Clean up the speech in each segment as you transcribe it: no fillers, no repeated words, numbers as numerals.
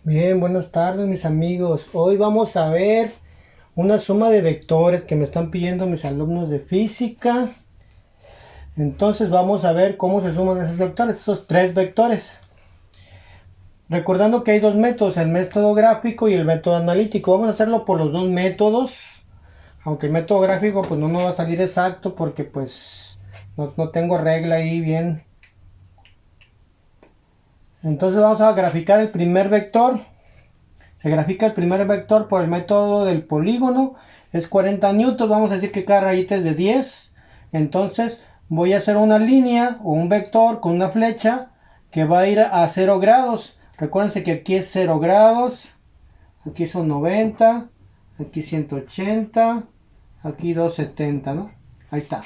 Bien, buenas tardes mis amigos. Hoy vamos a ver una suma de vectores que me están pidiendo mis alumnos de física. Entonces vamos a ver cómo se suman esos vectores, esos tres vectores. Recordando que hay dos métodos, el método gráfico y el método analítico. Vamos a hacerlo por los dos métodos. Aunque el método gráfico pues no nos va a salir exacto porque pues no tengo regla ahí bien. Entonces vamos a graficar el primer vector. Se grafica el primer vector por el método del polígono. Es 40 newtons. Vamos a decir que cada rayita es de 10. Entonces voy a hacer una línea o un vector con una flecha que va a ir a 0 grados. Recuérdense que aquí es 0 grados. Aquí son 90. Aquí 180. Aquí 270, ¿no? Ahí está.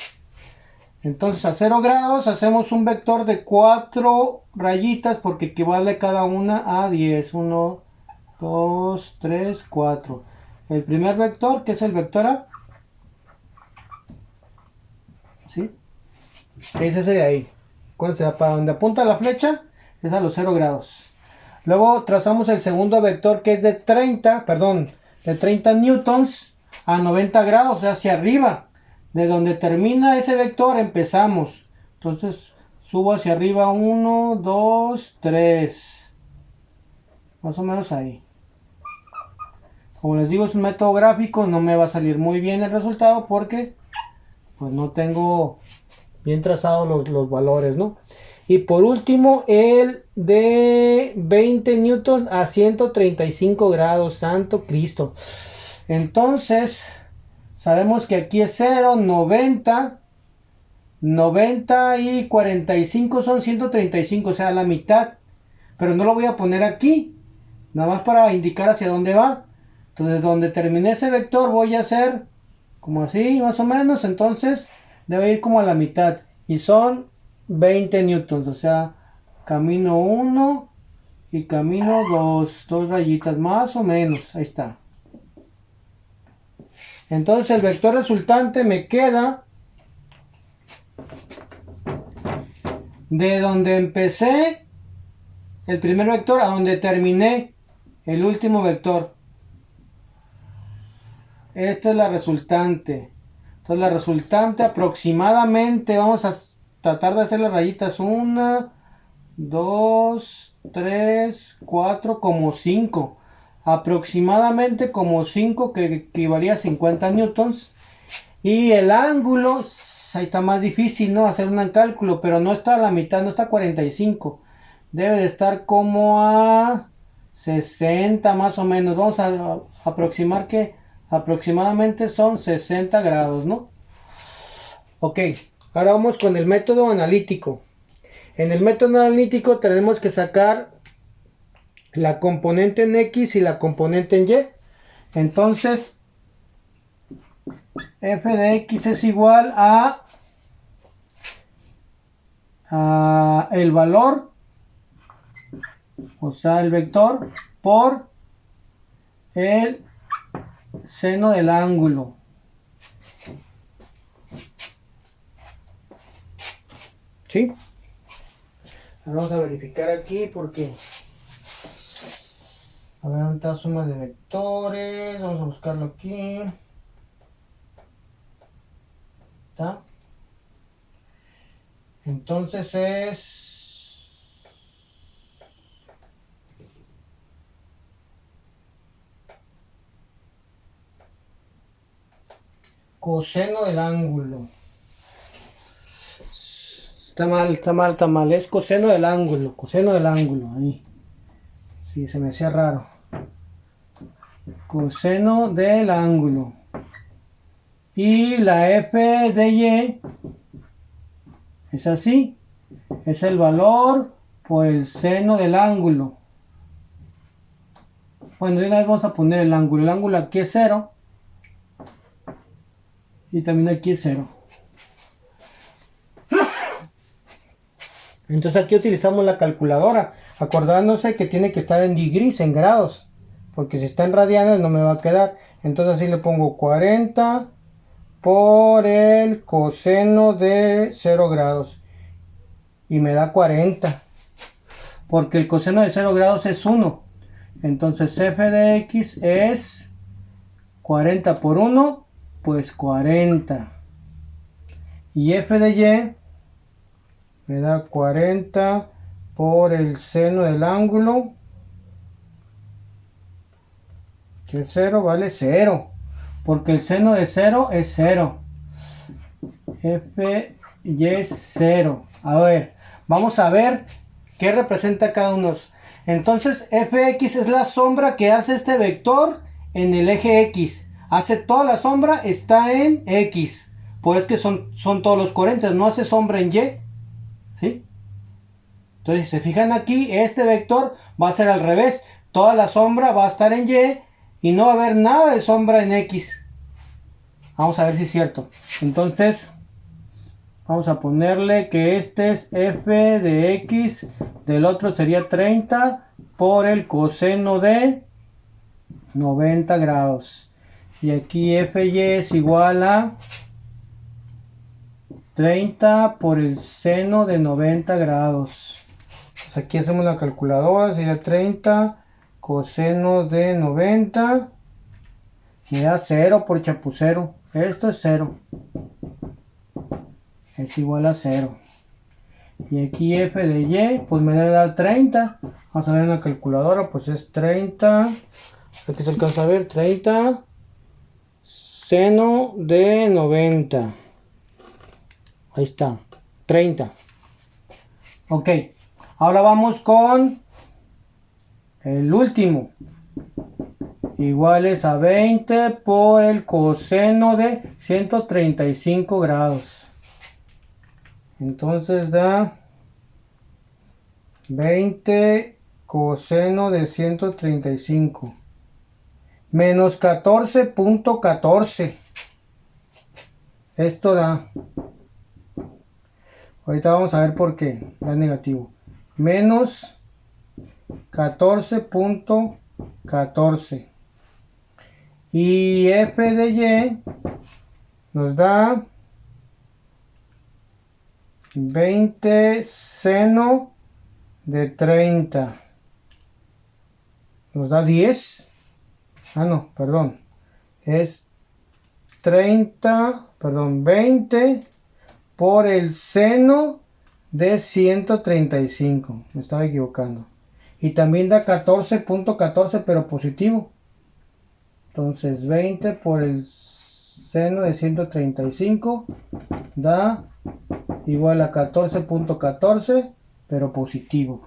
Entonces a 0 grados hacemos un vector de 4 rayitas porque equivale cada una a 10. 1, 2, 3, 4. El primer vector, que es el vector A, ¿sí? Es ese de ahí. Acuérdense, para donde apunta la flecha es a los 0 grados. Luego trazamos el segundo vector que es de 30 newtons a 90 grados, hacia arriba. De donde termina ese vector empezamos. Entonces subo hacia arriba 1, 2, 3. Más o menos ahí. Como les digo, es un método gráfico, no me va a salir muy bien el resultado porque pues no tengo bien trazados los valores, ¿no? Y por último, el de 20 newtons a 135 grados, santo Cristo. Entonces, sabemos que aquí es 0, 90, 90 y 45 son 135, o sea, la mitad. Pero no lo voy a poner aquí, nada más para indicar hacia dónde va. Entonces, donde terminé ese vector voy a hacer como así, más o menos. Entonces, debe ir como a la mitad. Y son 20 newtons. O sea, camino 1 y camino 2. Dos rayitas, más o menos. Ahí está. Entonces, el vector resultante me queda de donde empecé el primer vector a donde terminé el último vector. Esta es la resultante. Entonces la resultante aproximadamente, vamos a tratar de hacer las rayitas. 1, 2, 3, 4, como 5. Aproximadamente como 5, que equivalía a 50 newtons. Y el ángulo, ahí está más difícil, ¿no? Hacer un cálculo, pero no está a la mitad, no está a 45. Debe de estar como a 60 más o menos. Vamos a aproximar que aproximadamente son 60 grados, ¿no? Ok, ahora vamos con el método analítico. En el método analítico tenemos que sacar la componente en X y la componente en Y. Entonces, f de X es igual a el valor, o sea, el vector, por el seno del ángulo. ¿Sí? Vamos a verificar aquí porque... A ver, ¿dónde está la suma de vectores? Vamos a buscarlo aquí. ¿Está? Entonces es... coseno del ángulo. Está mal, está mal, está mal. Es coseno del ángulo. Coseno del ángulo. Ahí. Sí, se me hacía raro. Coseno del ángulo. Y la f de y es así. Es el valor por el seno del ángulo. Bueno, de una vez vamos a poner el ángulo. El ángulo aquí es 0. Y también aquí es 0. Entonces aquí utilizamos la calculadora, acordándose que tiene que estar en degrees, en grados, porque si está en radianes no me va a quedar. Entonces así le pongo 40 por el coseno de 0 grados y me da 40, porque el coseno de 0 grados es 1. Entonces f de x es 40 por 1, pues 40. Y f de y me da 40 por el seno del ángulo, que es 0, vale 0. Porque el seno de 0 es 0. F y es 0. A ver, vamos a ver qué representa cada uno. Entonces fx es la sombra que hace este vector en el eje x. Hace toda la sombra, está en x. Pues que son todos los 40, no hace sombra en y. ¿Sí? Entonces si se fijan aquí, este vector va a ser al revés. Toda la sombra va a estar en y no va a haber nada de sombra en x. Vamos a ver si es cierto. Entonces vamos a ponerle que este es f de x, del otro sería 30 por el coseno de 90 grados. Y aquí fy es igual a 30 por el seno de 90 grados. Pues aquí hacemos la calculadora, sería 30 coseno de 90. Me da 0 por chapucero. Esto es 0. Es igual a 0. Y aquí f de y, pues me debe dar 30. Vamos a ver en la calculadora, pues es 30. Aquí se alcanza a ver, 30 seno de 90. Ahí está, 30. Ok, ahora vamos con el último. Iguales a 20 por el coseno de 135 grados. Entonces da 20 coseno de 135 menos 14.14. Esto da, ahorita vamos a ver por qué da negativo, menos 14.14. Y f de y nos da 20 seno de 30. Nos da 10. Ah, no, perdón. Es 30, perdón, 20 por el seno de 135. Me estaba equivocando. Y también da 14.14, pero positivo. Entonces 20 por el seno de 135 da igual a 14.14, pero positivo.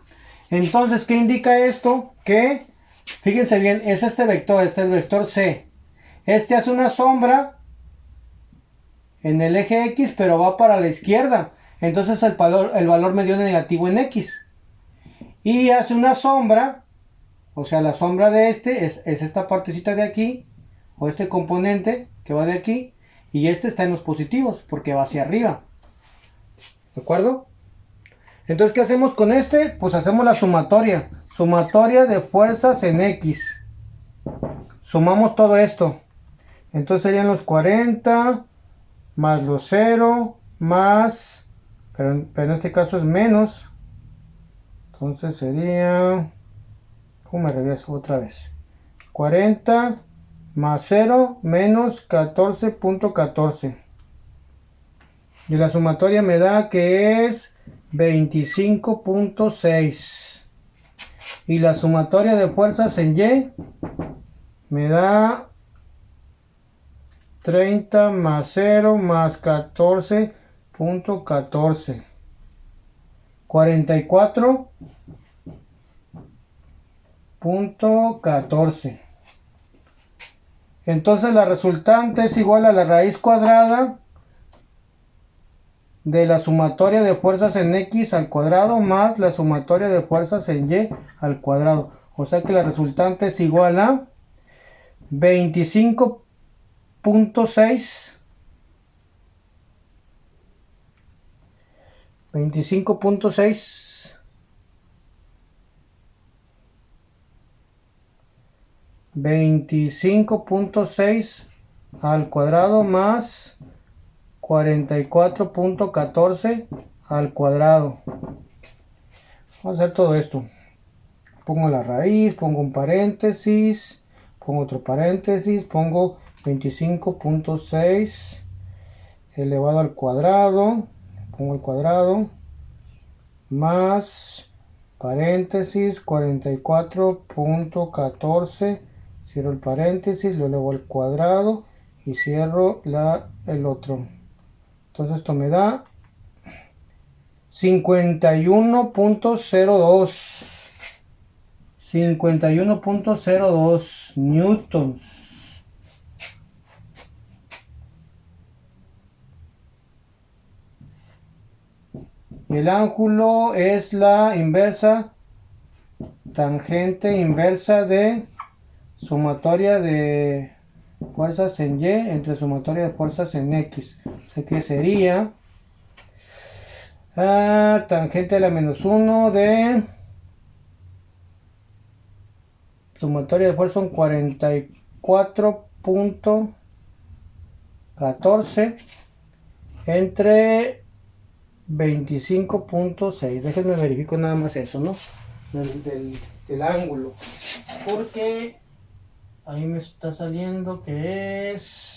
Entonces, ¿qué indica esto? Que, fíjense bien, es este es el vector C. Este hace una sombra en el eje X, pero va para la izquierda. Entonces el valor me dio negativo en X. Y hace una sombra, o sea, la sombra de este es esta partecita de aquí, o este componente que va de aquí, y este está en los positivos, porque va hacia arriba. ¿De acuerdo? Entonces, ¿qué hacemos con este? Pues hacemos la sumatoria. Sumatoria de fuerzas en X. Sumamos todo esto. Entonces serían los 40 más los 0 más, pero en este caso es menos. Entonces sería, ¿cómo me regreso otra vez? 40 más 0 menos 14.14. Y la sumatoria me da que es 25.6. Y la sumatoria de fuerzas en Y me da 30 más 0 más 14.14. 44.14. Entonces la resultante es igual a la raíz cuadrada de la sumatoria de fuerzas en X al cuadrado más la sumatoria de fuerzas en Y al cuadrado. O sea que la resultante es igual a 25.6 25.6 al cuadrado más 44.14 al cuadrado. Vamos a hacer todo esto. pongo la raíz, pongo un paréntesis, pongo otro paréntesis, pongo 25.6 elevado al cuadrado, pongo el cuadrado, más paréntesis 44.14, cierro el paréntesis, lo elevo al cuadrado y cierro el otro. Entonces esto me da 51.02 newtons. Y el ángulo es la inversa, tangente inversa de sumatoria de fuerzas en Y entre sumatoria de fuerzas en X. O sea que sería tangente a la -1 de sumatoria de fuerza son 44.14 entre 25.6. Déjenme verifico nada más eso, ¿no? Del ángulo. Porque ahí me está saliendo que es...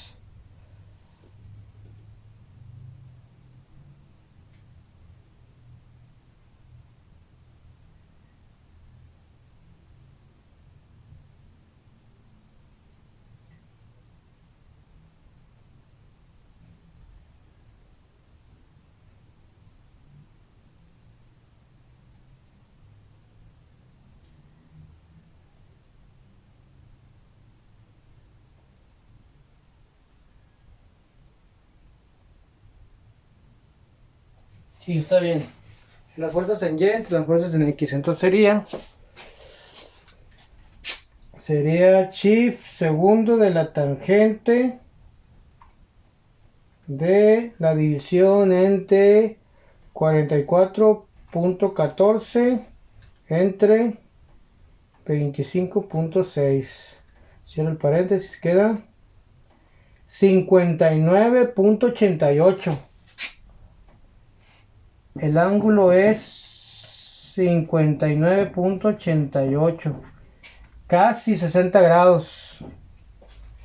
Sí, está bien. Las fuerzas en Y entre las fuerzas en X. Entonces sería chi segundo de la tangente de la división entre 44.14 entre 25.6. Cierro el paréntesis, queda 59.88. El ángulo es 59.88, casi 60 grados.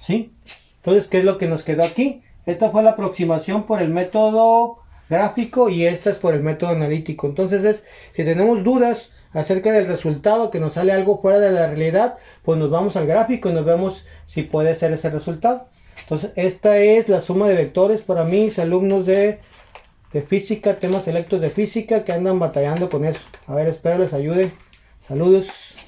¿Sí? Entonces, ¿qué es lo que nos quedó aquí? Esta fue la aproximación por el método gráfico y esta es por el método analítico. Entonces, si tenemos dudas acerca del resultado, que nos sale algo fuera de la realidad, pues nos vamos al gráfico y nos vemos si puede ser ese resultado. Entonces, esta es la suma de vectores para mis alumnos de física, temas selectos de física que andan batallando con eso. A ver, espero les ayude. Saludos.